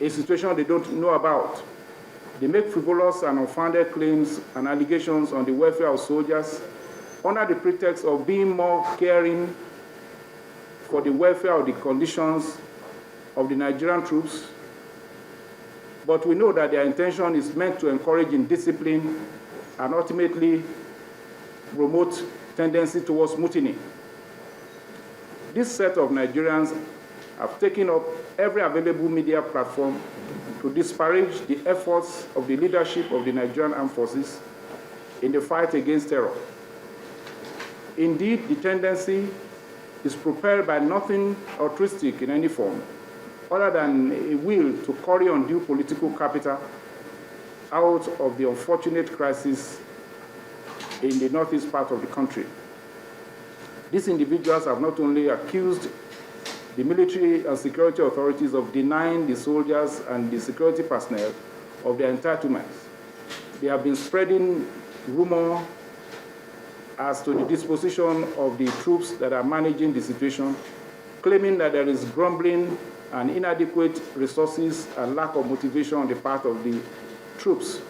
a situation they don't know about. They make frivolous and unfounded claims and allegations on the welfare of soldiers under the pretext of being more caring for the welfare of the conditions of the Nigerian troops. But we know that their intention is meant to encourage indiscipline and ultimately promote tendency towards mutiny. This set of Nigerians have taken up every available media platform to disparage the efforts of the leadership of the Nigerian Armed Forces in the fight against terror. Indeed, the tendency is propelled by nothing altruistic in any form, other than a will to curry undue political capital out of the unfortunate crisis in the northeast part of the country. These individuals have not only accused the military and security authorities of denying the soldiers and the security personnel of their entitlements, they have been spreading rumor as to the disposition of the troops that are managing the situation, claiming that there is grumbling and inadequate resources and lack of motivation on the part of the troops.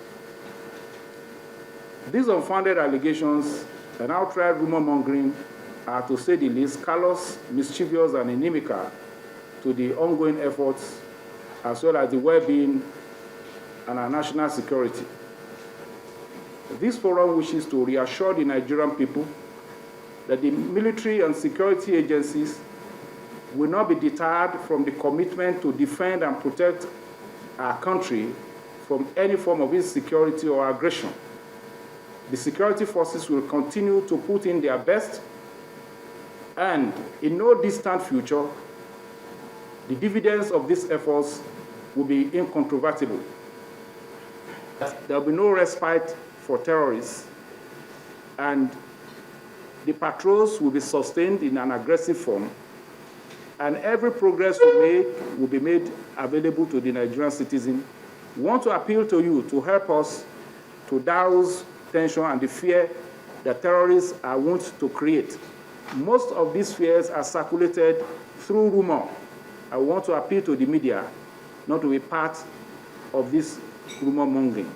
These unfounded allegations and outright rumor mongering are, to say the least, callous, mischievous, and inimical to the ongoing efforts as well as the well-being and our national security. This forum wishes to reassure the Nigerian people that the military and security agencies will not be deterred from the commitment to defend and protect our country from any form of insecurity or aggression. The security forces will continue to put in their best, and in no distant future, the dividends of these efforts will be incontrovertible. There will be no respite for terrorists, and the patrols will be sustained in an aggressive form, and every progress we make will be made available to the Nigerian citizen. We want to appeal to you to help us to douse tension and the fear that terrorists are wont to create. Most of these fears are circulated through rumor. I want to appeal to the media not to be part of this rumor mongering.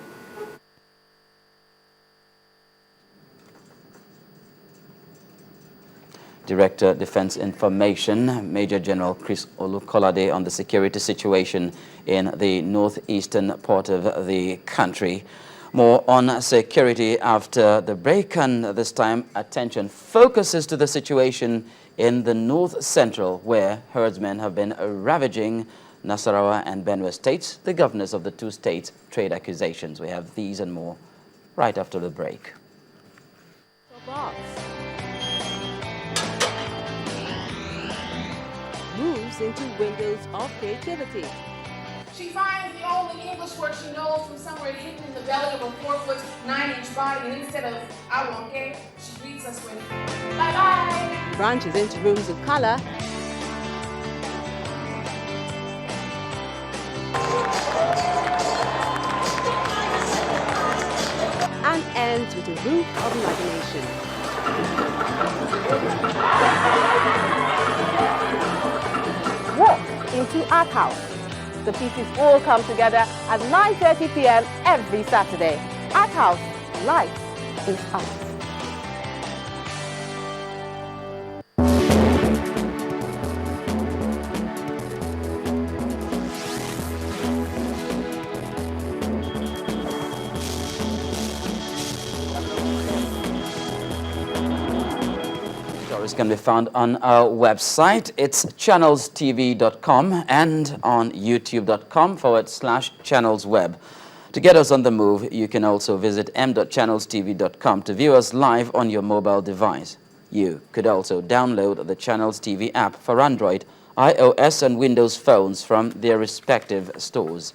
Director Defense Information, Major General Chris Olukolade, on the security situation in the northeastern part of the country. More on security after the break, and this time attention focuses to the situation in the north central, where herdsmen have been ravaging Nasarawa and Benue states. The governors of the two states trade accusations. We have these and more right after the break. Moves into windows of creativity. She finds the only English word she knows from somewhere hidden in the belly of a 4'9" body, and instead of "I won't care," she greets us with "bye-bye." Branches into rooms of color. And ends with a roof of imagination. Walk into Art House. The pieces all come together at 9:30 p.m. every Saturday. Art House, life is art. Stories can be found on our website. It's channelstv.com and on youtube.com/channelsweb. To get us on the move, you can also visit m.channelstv.com to view us live on your mobile device. You could also download the Channels TV app for Android, iOS, and Windows phones from their respective stores.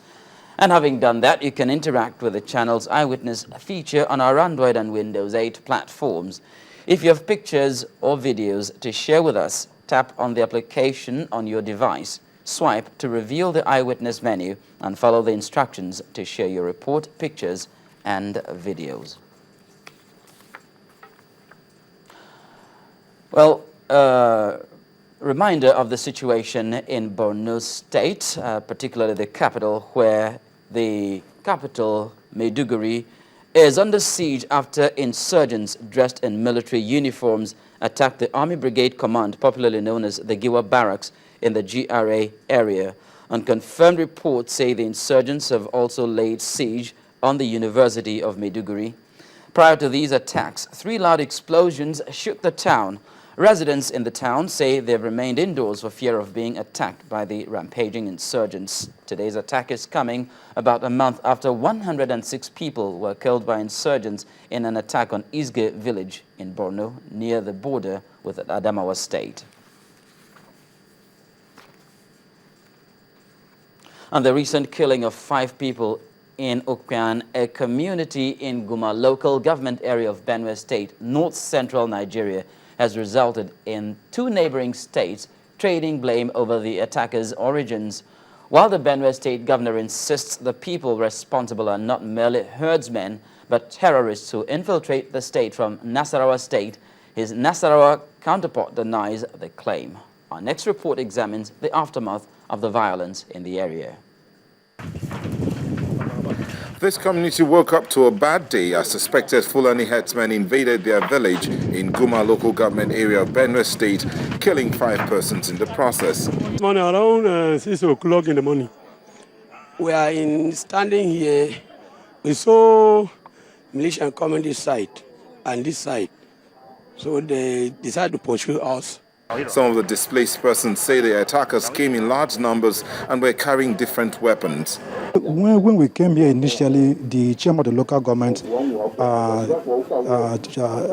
And having done that, you can interact with the Channels Eyewitness feature on our Android and Windows 8 platforms. If you have pictures or videos to share with us, tap on the application on your device, swipe to reveal the Eyewitness menu, and follow the instructions to share your report, pictures, and videos. Well, Reminder of the situation in Borno State, particularly the capital, where the capital, Maiduguri, is under siege after insurgents dressed in military uniforms attacked the Army Brigade Command, popularly known as the Giwa Barracks, in the GRA area. Unconfirmed reports say the insurgents have also laid siege on the University of Maiduguri. Prior to these attacks, 3 loud explosions shook the town. Residents in the town say they've remained indoors for fear of being attacked by the rampaging insurgents. Today's attack is coming about a month after 106 people were killed by insurgents in an attack on Isge village in Borno, near the border with Adamawa State. And the recent killing of 5 people in Okwan, a community in Guma local government area of Benue State, north-central Nigeria, has resulted in 2 neighboring states trading blame over the attackers' origins. While the Benue State governor insists the people responsible are not merely herdsmen, but terrorists who infiltrate the state from Nasarawa State, his Nasarawa counterpart denies the claim. Our next report examines the aftermath of the violence in the area. This community woke up to a bad day as suspected Fulani herdsmen invaded their village in Guma local government area of Benue State, killing 5 persons in the process. This morning around 6 o'clock in the morning, we are standing here. We saw militia coming this side and this side, so they decided to pursue us. Some of the displaced persons say the attackers came in large numbers and were carrying different weapons. When we came here initially, the chairman of the local government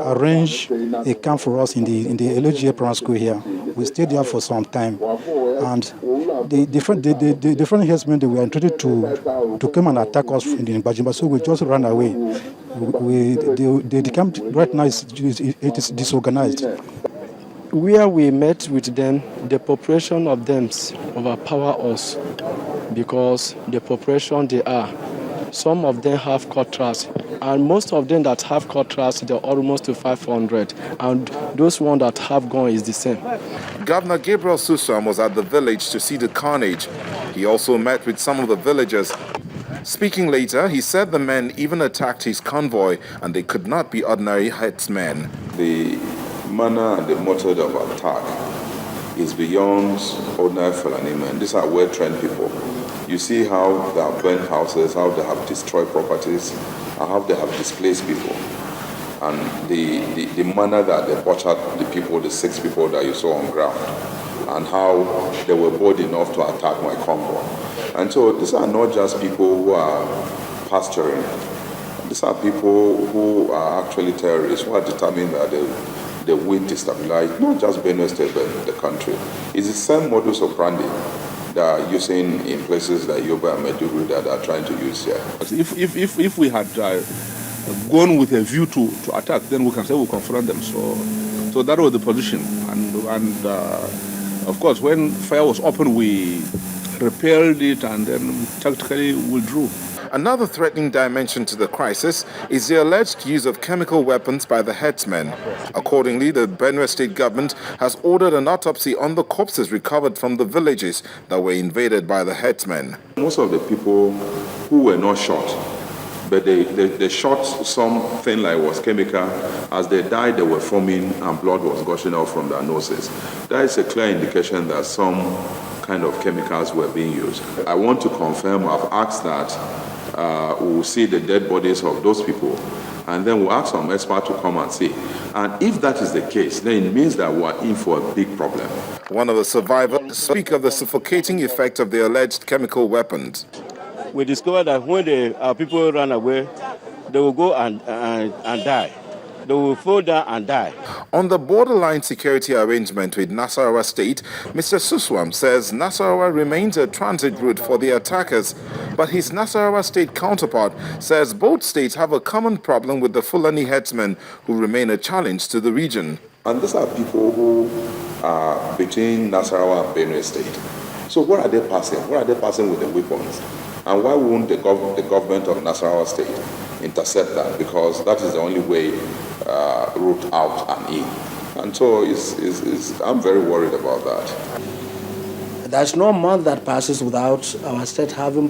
arranged a camp for us in the LGA primary school here. We stayed there for some time, and the different herdsmen, they were intended to come and attack us in the Bajimba, so we just ran away. The camp right now it is disorganized. Where we met with them, the population of them overpower us because the population they are. Some of them have cutlass, and most of them that have cutlass, they're almost to 500, and those ones that have gun is the same. Governor Gabriel Susam was at the village to see the carnage. He also met with some of the villagers. Speaking later, he said the men even attacked his convoy and they could not be ordinary herdsmen. The manner and the method of attack is beyond ordinary Fulani men. These are well-trained people. You see how they have burnt houses, how they have destroyed properties, and how they have displaced people. And the manner that they butchered the people, the 6 people that you saw on ground, and how they were bold enough to attack my convoy. And so these are not just people who are pasturing. These are people who are actually terrorists, who are determined that they will destabilize not just Benue State, but the country. It's the same modus operandi that are using in places like Yoba and Maiduguri that are trying to use here. If we had gone with a view to attack, then we can say we'll confront them. So that was the position. And of course, when fire was open, we repelled it and then tactically withdrew. Another threatening dimension to the crisis is the alleged use of chemical weapons by the herdsmen. Accordingly, the Benue State government has ordered an autopsy on the corpses recovered from the villages that were invaded by the herdsmen. Most of the people who were not shot, but they shot something like was chemical. As they died, they were foaming and blood was gushing out from their noses. That is a clear indication that some kind of chemicals were being used. I want to confirm, I've asked that we will see the dead bodies of those people, and then we'll ask some experts to come and see. And if that is the case, then it means that we're in for a big problem. One of the survivors speaks of the suffocating effect of the alleged chemical weapons. We discovered that when our people run away, they will go and die. They will fall down and die. On the borderline security arrangement with Nasarawa State, Mr. Suswam says Nasarawa remains a transit route for the attackers, but his Nasarawa State counterpart says both states have a common problem with the Fulani herdsmen who remain a challenge to the region. And these are people who are between Nasarawa and Benue State. So what are they passing? What are they passing with the weapons? And why won't the government of Nasarawa State intercept that? Because that is the only way route out and in. And so I'm very worried about that. There's no month that passes without our state having